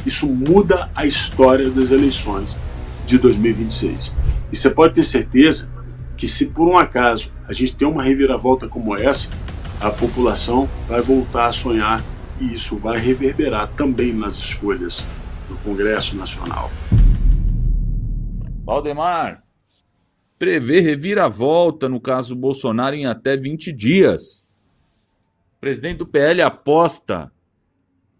isso muda a história das eleições de 2026. E você pode ter certeza que, se por um acaso a gente tem uma reviravolta como essa, a população vai voltar a sonhar e isso vai reverberar também nas escolhas do Congresso Nacional. Valdemar, prevê reviravolta no caso Bolsonaro em até 20 dias. O presidente do PL aposta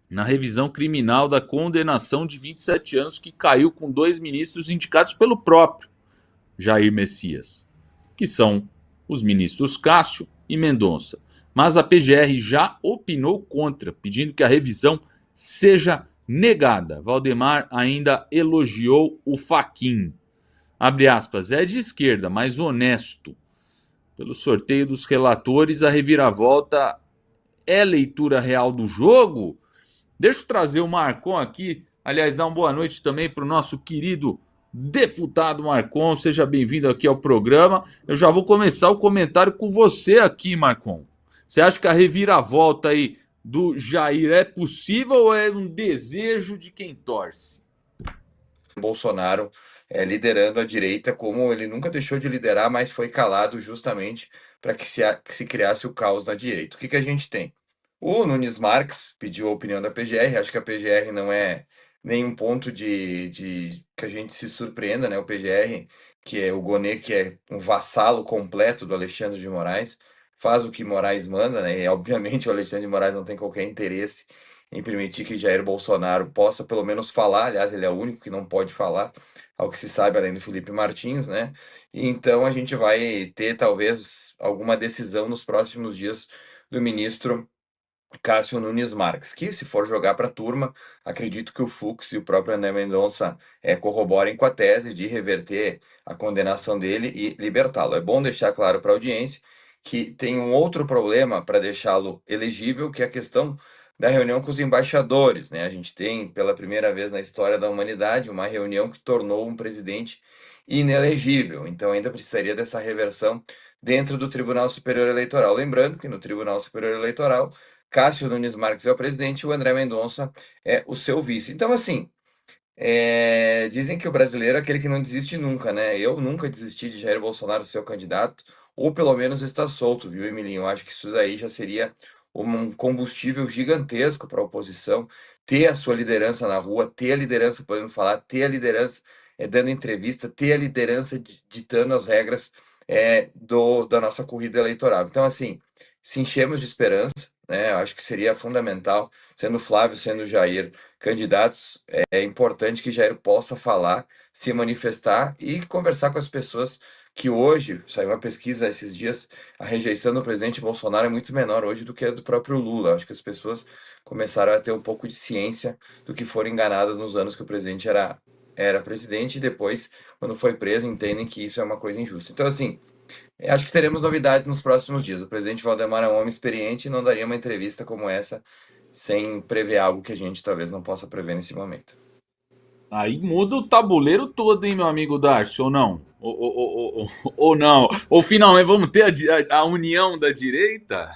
na revisão criminal da condenação de 27 anos que caiu com 2 ministros indicados pelo próprio Jair Messias, que são os ministros Cássio e Mendonça. Mas a PGR já opinou contra, pedindo que a revisão seja negada. Valdemar ainda elogiou o Fachin. Abre aspas, é de esquerda, mas honesto. Pelo sorteio dos relatores, a reviravolta é leitura real do jogo? Deixa eu trazer o Marcon aqui. Aliás, dar uma boa noite também para o nosso querido deputado Marcon. Seja bem-vindo aqui ao programa. Eu já vou começar o comentário com você aqui, Marcon. Você acha que a reviravolta aí do Jair é possível ou é um desejo de quem torce? Bolsonaro liderando a direita, como ele nunca deixou de liderar, mas foi calado justamente para que se criasse o caos na direita. O que a gente tem? O Nunes Marques pediu a opinião da PGR, acho que a PGR não é nenhum ponto de que a gente se surpreenda, né? O PGR, que é o Gonê, que é um vassalo completo do Alexandre de Moraes, faz o que Moraes manda, né? E obviamente o Alexandre de Moraes não tem qualquer interesse em permitir que Jair Bolsonaro possa pelo menos falar. Aliás, ele é o único que não pode falar, ao que se sabe, além do Felipe Martins, né? E então a gente vai ter talvez alguma decisão nos próximos dias do ministro Cássio Nunes Marques, que, se for jogar para a turma, acredito que o Fux e o próprio André Mendonça corroborem com a tese de reverter a condenação dele e libertá-lo. É bom deixar claro para a audiência que tem um outro problema para deixá-lo elegível, que é a questão da reunião com os embaixadores, né? A gente tem, pela primeira vez na história da humanidade, uma reunião que tornou um presidente inelegível. Então ainda precisaria dessa reversão dentro do Tribunal Superior Eleitoral. Lembrando que no Tribunal Superior Eleitoral, Cássio Nunes Marques é o presidente e o André Mendonça é o seu vice. Então, assim, dizem que o brasileiro é aquele que não desiste nunca, né? Eu nunca desisti de Jair Bolsonaro ser o candidato, ou pelo menos está solto, viu, Emilinho? Eu acho que isso daí já seria um combustível gigantesco para a oposição, ter a sua liderança na rua, ter a liderança podendo falar, ter a liderança dando entrevista, ter a liderança ditando as regras da nossa corrida eleitoral. Então, assim, se enchemos de esperança, né? Eu acho que seria fundamental, sendo Flávio, sendo Jair candidatos, é importante que Jair possa falar, se manifestar e conversar com as pessoas que hoje, saiu uma pesquisa esses dias, a rejeição do presidente Bolsonaro é muito menor hoje do que a do próprio Lula. Acho que as pessoas começaram a ter um pouco de ciência do que foram enganadas nos anos que o presidente era presidente e depois, quando foi preso, entendem que isso é uma coisa injusta. Então, assim, acho que teremos novidades nos próximos dias. O presidente Valdemar é um homem experiente e não daria uma entrevista como essa sem prever algo que a gente talvez não possa prever nesse momento. Aí muda o tabuleiro todo, hein, meu amigo Darcy, ou não? Ou não? Ou finalmente vamos ter a união da direita?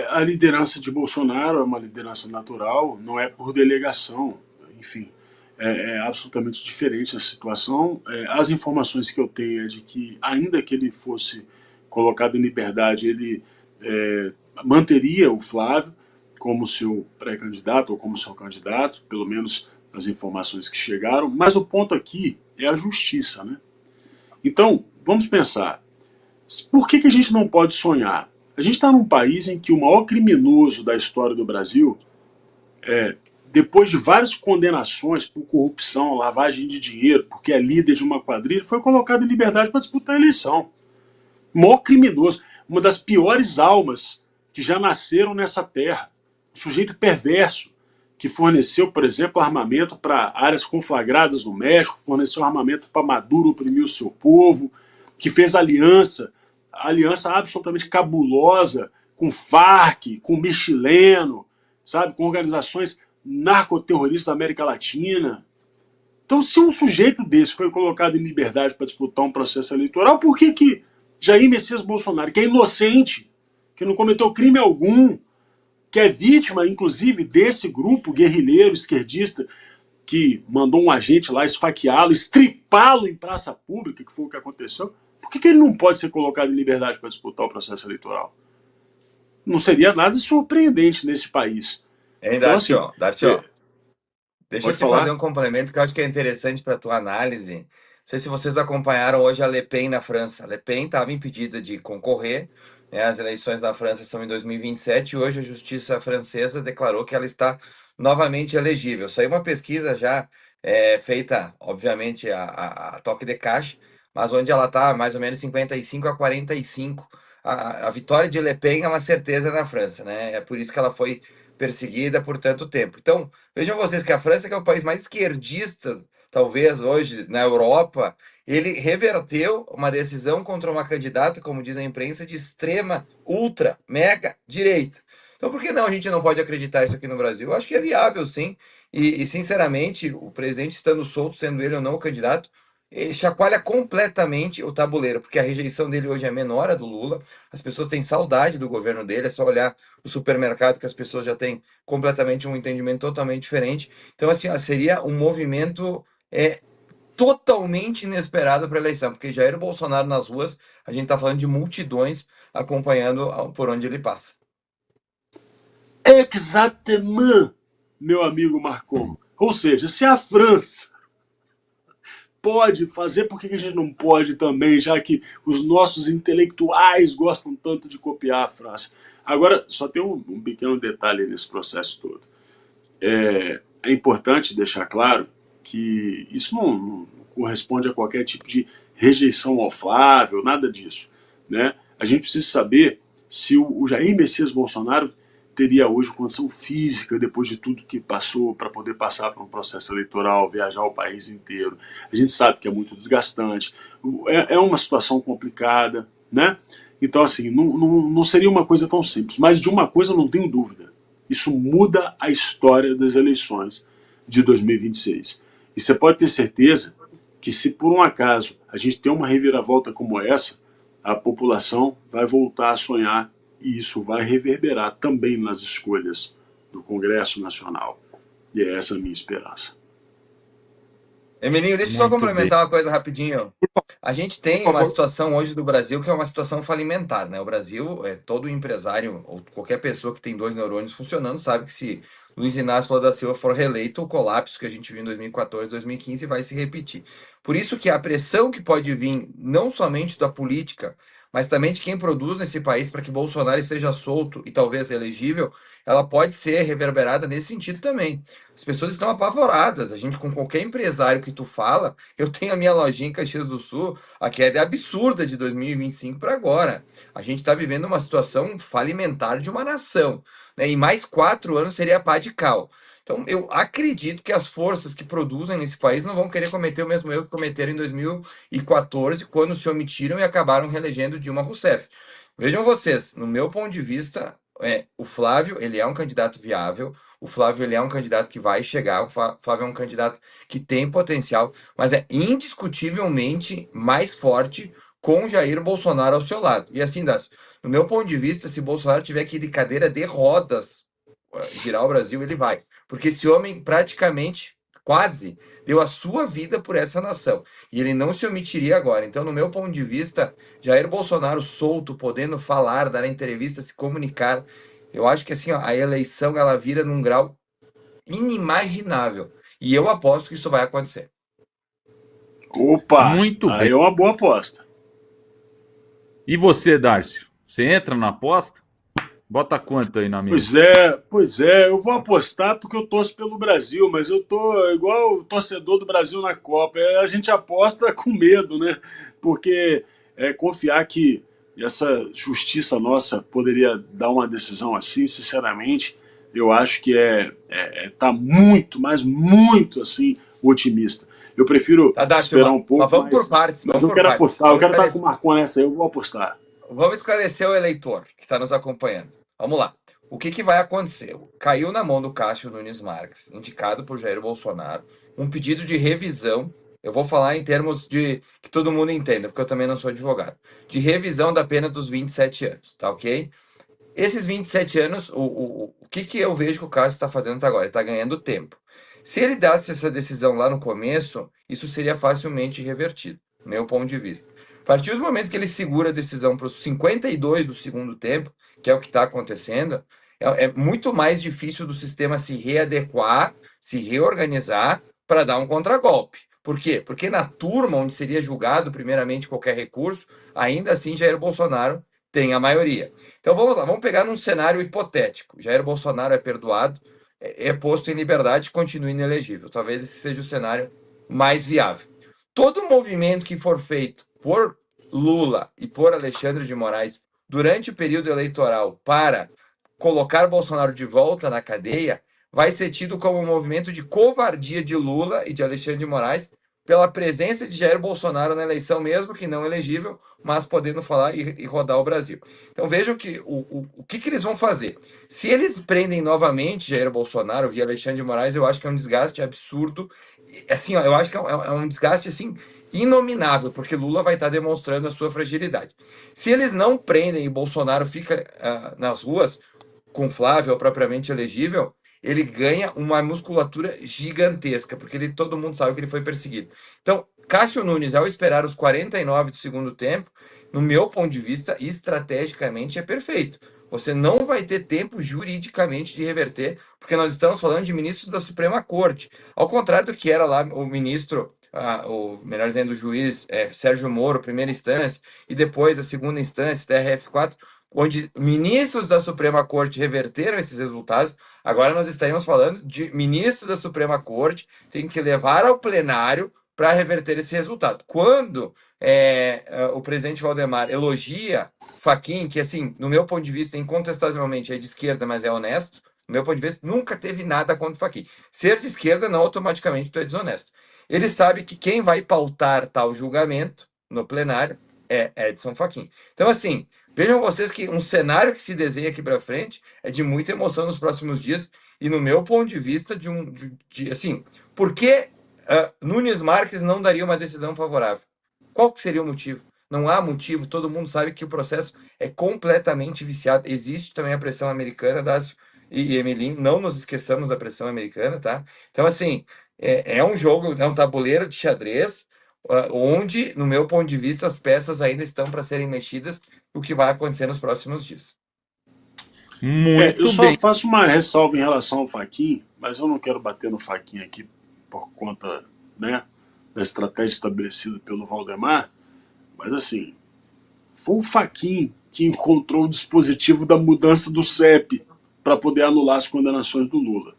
A liderança de Bolsonaro é uma liderança natural, não é por delegação, enfim. É absolutamente diferente a situação. As informações que eu tenho é de que, ainda que ele fosse colocado em liberdade, ele manteria o Flávio como seu pré-candidato ou como seu candidato, pelo menos as informações que chegaram. Mas o ponto aqui é a justiça, né? Então, vamos pensar. Por que a gente não pode sonhar? A gente está num país em que o maior criminoso da história do Brasil, depois de várias condenações por corrupção, lavagem de dinheiro, porque é líder de uma quadrilha, foi colocado em liberdade para disputar a eleição. O maior criminoso, uma das piores almas que já nasceram nessa terra. Um sujeito perverso que forneceu, por exemplo, armamento para áreas conflagradas no México, forneceu armamento para Maduro oprimir o seu povo, que fez aliança absolutamente cabulosa com Farc, com Michileno, sabe, com organizações narcoterroristas da América Latina. Então, se um sujeito desse foi colocado em liberdade para disputar um processo eleitoral, por que Jair Messias Bolsonaro, que é inocente, que não cometeu crime algum, que é vítima, inclusive, desse grupo guerrilheiro esquerdista que mandou um agente lá esfaqueá-lo, estripá-lo em praça pública, que foi o que aconteceu, por que ele não pode ser colocado em liberdade para disputar o processo eleitoral? Não seria nada surpreendente nesse país. Hein, Então, assim, Darcio, deixa eu pode te fazer falar? um complemento que eu acho que é interessante para a tua análise. Não sei se vocês acompanharam hoje a Le Pen na França. A Le Pen estava impedida de concorrer, né? As eleições da França são em 2027 e hoje a justiça francesa declarou que ela está novamente elegível. Saiu uma pesquisa já feita, obviamente, a toque de caixa, mas onde ela está mais ou menos 55 a 45. A vitória de Le Pen é uma certeza na França, né? É por isso que ela foi perseguida por tanto tempo. Então, vejam vocês que a França, que é o país mais esquerdista, talvez hoje na Europa, ele reverteu uma decisão contra uma candidata, como diz a imprensa, de extrema, ultra, mega direita. Então, por que não a gente não pode acreditar isso aqui no Brasil? Eu acho que é viável, sim. Sinceramente, o presidente estando solto, sendo ele ou não o candidato, ele chacoalha completamente o tabuleiro, porque a rejeição dele hoje é menor a do Lula. As pessoas têm saudade do governo dele, é só olhar o supermercado que as pessoas já têm completamente um entendimento totalmente diferente. Então, assim, ó, seria um movimento totalmente inesperado para a eleição, porque Jair Bolsonaro nas ruas, a gente está falando de multidões acompanhando por onde ele passa. Exatamente, meu amigo Marcon. Ou seja, se a França pode fazer, por que a gente não pode também, já que os nossos intelectuais gostam tanto de copiar a França? Agora, só tem um pequeno detalhe nesse processo todo. É importante deixar claro que isso não corresponde a qualquer tipo de rejeição ao Flávio, nada disso. Né? A gente precisa saber se o Jair Messias Bolsonaro teria hoje condição física, depois de tudo que passou, para poder passar por um processo eleitoral, viajar o país inteiro. A gente sabe que é muito desgastante, é uma situação complicada, né? Então, assim, não seria uma coisa tão simples. Mas de uma coisa eu não tenho dúvida. Isso muda a história das eleições de 2026. E você pode ter certeza que se por um acaso a gente tem uma reviravolta como essa, a população vai voltar a sonhar e isso vai reverberar também nas escolhas do Congresso Nacional. E é essa a minha esperança. Emilinho, deixa eu só complementar uma coisa rapidinho. A gente tem uma situação hoje do Brasil que é uma situação falimentar, né? O Brasil, todo empresário ou qualquer pessoa que tem 2 neurônios funcionando sabe que se Luiz Inácio Lula da Silva for reeleito, o colapso que a gente viu em 2014, 2015 vai se repetir. Por isso que a pressão que pode vir, não somente da política, mas também de quem produz nesse país para que Bolsonaro seja solto e talvez elegível, ela pode ser reverberada nesse sentido também. As pessoas estão apavoradas. A gente, com qualquer empresário que tu fala, eu tenho a minha lojinha em Caxias do Sul, a queda é absurda de 2025 para agora. A gente está vivendo uma situação falimentar de uma nação, né? E mais 4 anos seria a pá de cal. Então, eu acredito que as forças que produzem nesse país não vão querer cometer o mesmo erro que cometeram em 2014, quando se omitiram e acabaram reelegendo Dilma Rousseff. Vejam vocês, no meu ponto de vista, o Flávio, ele é um candidato viável, o Flávio ele é um candidato que vai chegar, o Flávio é um candidato que tem potencial, mas é indiscutivelmente mais forte com Jair Bolsonaro ao seu lado. E assim, Dácio, no meu ponto de vista, se Bolsonaro tiver que ir de cadeira de rodas girar o Brasil, ele vai. Porque esse homem praticamente, quase, deu a sua vida por essa nação. E ele não se omitiria agora. Então, no meu ponto de vista, Jair Bolsonaro solto, podendo falar, dar entrevista, se comunicar, eu acho que assim, ó, a eleição ela vira num grau inimaginável. E eu aposto que isso vai acontecer. Opa! Muito aí bem. é uma boa aposta. E você, Darcio? Você entra na aposta? Bota quanto aí na mesa? Pois é, eu vou apostar porque eu torço pelo Brasil, mas eu tô igual o torcedor do Brasil na Copa. A gente aposta com medo, né? Porque confiar que essa justiça nossa poderia dar uma decisão assim, sinceramente, eu acho que tá muito, mas muito assim, otimista. Eu prefiro esperar um pouco, mas vamos por partes. Mas eu quero apostar, eu quero estar com o Marcon nessa aí, eu vou apostar. Vamos esclarecer o eleitor que está nos acompanhando. Vamos lá. O que vai acontecer? Caiu na mão do Cássio Nunes Marques, indicado por Jair Bolsonaro, um pedido de revisão. Eu vou falar em termos de que todo mundo entenda, porque eu também não sou advogado. De revisão da pena dos 27 anos, tá ok? Esses 27 anos, o que eu vejo que o Cássio está fazendo até agora? Ele está ganhando tempo. Se ele desse essa decisão lá no começo, isso seria facilmente revertido, meu ponto de vista. A partir do momento que ele segura a decisão para os 52 do segundo tempo, que é o que está acontecendo, é muito mais difícil do sistema se readequar, se reorganizar para dar um contragolpe. Por quê? Porque na turma onde seria julgado primeiramente qualquer recurso, ainda assim Jair Bolsonaro tem a maioria. Então vamos lá, vamos pegar num cenário hipotético. Jair Bolsonaro é perdoado, é posto em liberdade e continua inelegível. Talvez esse seja o cenário mais viável. Todo movimento que for feito por Lula e por Alexandre de Moraes durante o período eleitoral para colocar Bolsonaro de volta na cadeia vai ser tido como um movimento de covardia de Lula e de Alexandre de Moraes pela presença de Jair Bolsonaro na eleição, mesmo que não elegível, mas podendo falar e rodar o Brasil. Então vejam que o que eles vão fazer. Se eles prendem novamente Jair Bolsonaro via Alexandre de Moraes, eu acho que é um desgaste absurdo. Assim, ó, eu acho que é um desgaste assim inominável, porque Lula vai estar demonstrando a sua fragilidade. Se eles não prendem e Bolsonaro fica nas ruas com Flávio propriamente elegível, ele ganha uma musculatura gigantesca, porque todo mundo sabe que ele foi perseguido. Então, Cássio Nunes, ao esperar os 49 do segundo tempo, no meu ponto de vista, estrategicamente é perfeito. Você não vai ter tempo juridicamente de reverter, porque nós estamos falando de ministros da Suprema Corte. Ao contrário do que era lá o ministro, melhor dizendo, o juiz Sérgio Moro, primeira instância, e depois a segunda instância, TRF4, onde ministros da Suprema Corte reverteram esses resultados. Agora nós estaremos falando de ministros da Suprema Corte que têm que levar ao plenário para reverter esse resultado. Quando o presidente Valdemar elogia Fachin, que, assim, no meu ponto de vista, incontestavelmente é de esquerda, mas é honesto, no meu ponto de vista, nunca teve nada contra o Fachin. Ser de esquerda não automaticamente tu é desonesto. Ele sabe que quem vai pautar tal julgamento no plenário é Edson Fachin. Então, assim, vejam vocês que um cenário que se desenha aqui para frente é de muita emoção nos próximos dias e, no meu ponto de vista, assim, por que Nunes Marques não daria uma decisão favorável? Qual que seria o motivo? Não há motivo, todo mundo sabe que o processo é completamente viciado. Existe também a pressão americana, Dácio e Emelim, não nos esqueçamos da pressão americana, tá? Então, assim, é um jogo, é um tabuleiro de xadrez, onde, no meu ponto de vista, as peças ainda estão para serem mexidas, o que vai acontecer nos próximos dias. Eu só faço uma ressalva em relação ao Fachin, mas eu não quero bater no Fachin aqui por conta, né, da estratégia estabelecida pelo Valdemar, mas assim, foi o Fachin que encontrou o dispositivo da mudança do CEP para poder anular as condenações do Lula.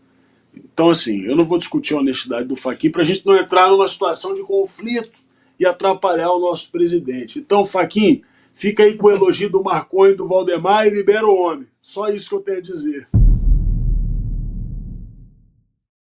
Então, assim, eu não vou discutir a honestidade do Fachin para a gente não entrar numa situação de conflito e atrapalhar o nosso presidente. Então, Fachin, fica aí com o elogio do Marconi e do Valdemar e libera o homem. Só isso que eu tenho a dizer.